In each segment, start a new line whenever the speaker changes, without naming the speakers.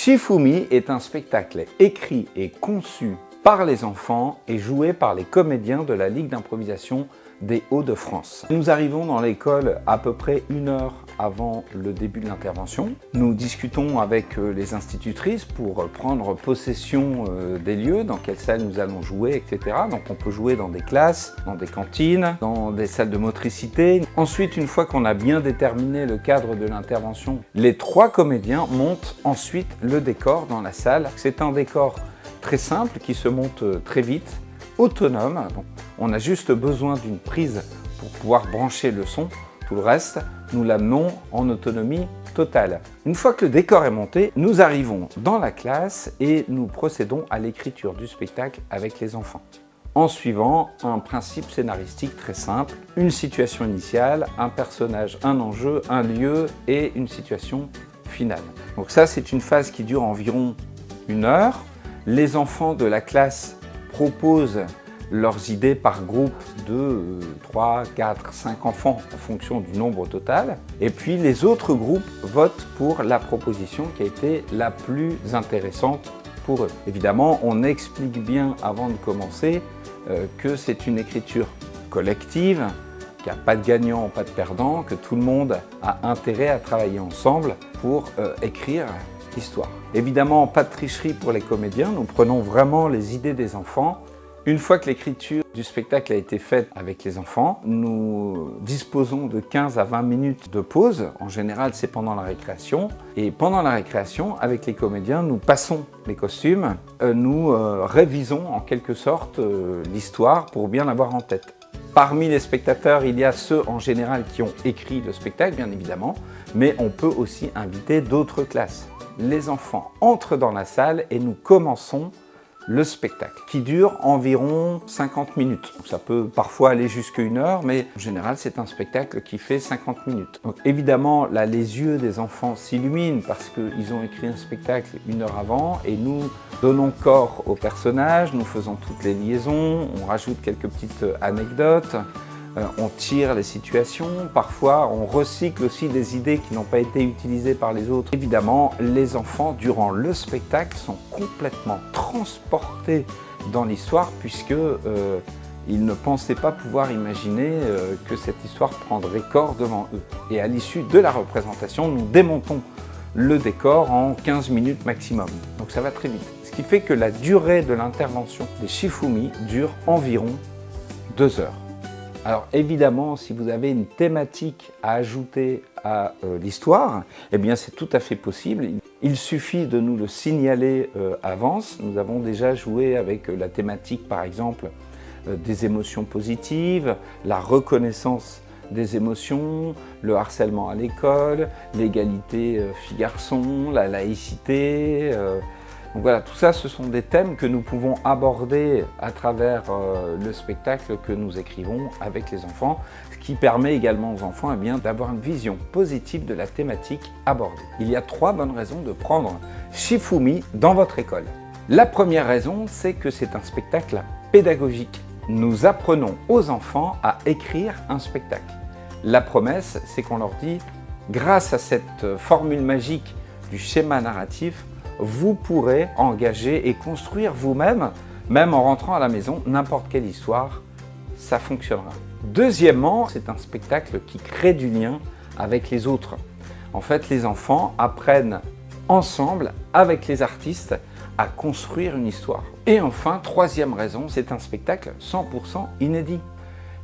Shifumi est un spectacle écrit et conçu par les enfants et joué par les comédiens de la Ligue d'improvisation des Hauts-de-France. Nous arrivons dans l'école à peu près 1 heure avant le début de l'intervention. Nous discutons avec les institutrices pour prendre possession des lieux, dans quelle salle nous allons jouer, etc. Donc on peut jouer dans des classes, dans des cantines, dans des salles de motricité. Ensuite, une fois qu'on a bien déterminé le cadre de l'intervention, les 3 comédiens montent ensuite le décor dans la salle. C'est un décor très simple qui se monte très vite, autonome. Donc, on a juste besoin d'une prise pour pouvoir brancher le son. Tout le reste, nous l'amenons en autonomie totale. Une fois que le décor est monté, nous arrivons dans la classe et nous procédons à l'écriture du spectacle avec les enfants, en suivant un principe scénaristique très simple, une situation initiale, un personnage, un enjeu, un lieu et une situation finale. Donc ça, c'est une phase qui dure environ 1 heure. Les enfants de la classe proposent leurs idées par groupe de 3, 4, 5 enfants en fonction du nombre total. Et puis les autres groupes votent pour la proposition qui a été la plus intéressante pour eux. Évidemment, on explique bien avant de commencer que c'est une écriture collective, qu'il n'y a pas de gagnant, pas de perdant, que tout le monde a intérêt à travailler ensemble pour écrire l'histoire. Évidemment, pas de tricherie pour les comédiens, nous prenons vraiment les idées des enfants. Une fois que l'écriture du spectacle a été faite avec les enfants, nous disposons de 15 à 20 minutes de pause. En général, c'est pendant la récréation. Et pendant la récréation, avec les comédiens, nous passons les costumes, nous révisons en quelque sorte l'histoire pour bien l'avoir en tête. Parmi les spectateurs, il y a ceux en général qui ont écrit le spectacle, bien évidemment, mais on peut aussi inviter d'autres classes. Les enfants entrent dans la salle et nous commençons le spectacle, qui dure environ 50 minutes. Donc ça peut parfois aller jusqu'à 1 heure, mais en général, c'est un spectacle qui fait 50 minutes. Donc évidemment, là, les yeux des enfants s'illuminent parce qu'ils ont écrit un spectacle 1 heure avant et nous donnons corps aux personnages, nous faisons toutes les liaisons, on rajoute quelques petites anecdotes, on tire les situations, parfois on recycle aussi des idées qui n'ont pas été utilisées par les autres. Évidemment, les enfants, durant le spectacle, sont complètement transportés dans l'histoire puisque ils ne pensaient pas pouvoir imaginer que cette histoire prendrait corps devant eux. Et à l'issue de la représentation, nous démontons le décor en 15 minutes maximum. Donc ça va très vite. Ce qui fait que la durée de l'intervention des Shifumi dure environ 2 heures. Alors évidemment, si vous avez une thématique à ajouter à l'histoire, eh bien c'est tout à fait possible. Il suffit de nous le signaler avance. Nous avons déjà joué avec la thématique, par exemple, des émotions positives, la reconnaissance des émotions, le harcèlement à l'école, l'égalité filles-garçons, la laïcité. Donc voilà, tout ça, ce sont des thèmes que nous pouvons aborder à travers le spectacle que nous écrivons avec les enfants, ce qui permet également aux enfants d'avoir une vision positive de la thématique abordée. Il y a 3 bonnes raisons de prendre Shifumi dans votre école. La première raison, c'est que c'est un spectacle pédagogique. Nous apprenons aux enfants à écrire un spectacle. La promesse, c'est qu'on leur dit, grâce à cette formule magique du schéma narratif, vous pourrez engager et construire vous-même, même en rentrant à la maison, n'importe quelle histoire, ça fonctionnera. Deuxièmement, c'est un spectacle qui crée du lien avec les autres. En fait, les enfants apprennent ensemble, avec les artistes, à construire une histoire. Et enfin, 3e raison, c'est un spectacle 100% inédit.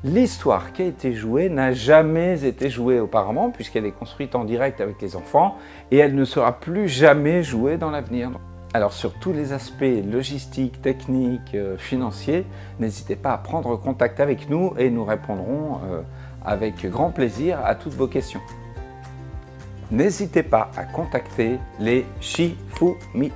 L'histoire qui a été jouée n'a jamais été jouée auparavant puisqu'elle est construite en direct avec les enfants et elle ne sera plus jamais jouée dans l'avenir. Alors sur tous les aspects logistiques, techniques, financiers, n'hésitez pas à prendre contact avec nous et nous répondrons avec grand plaisir à toutes vos questions. N'hésitez pas à contacter les Shifumi.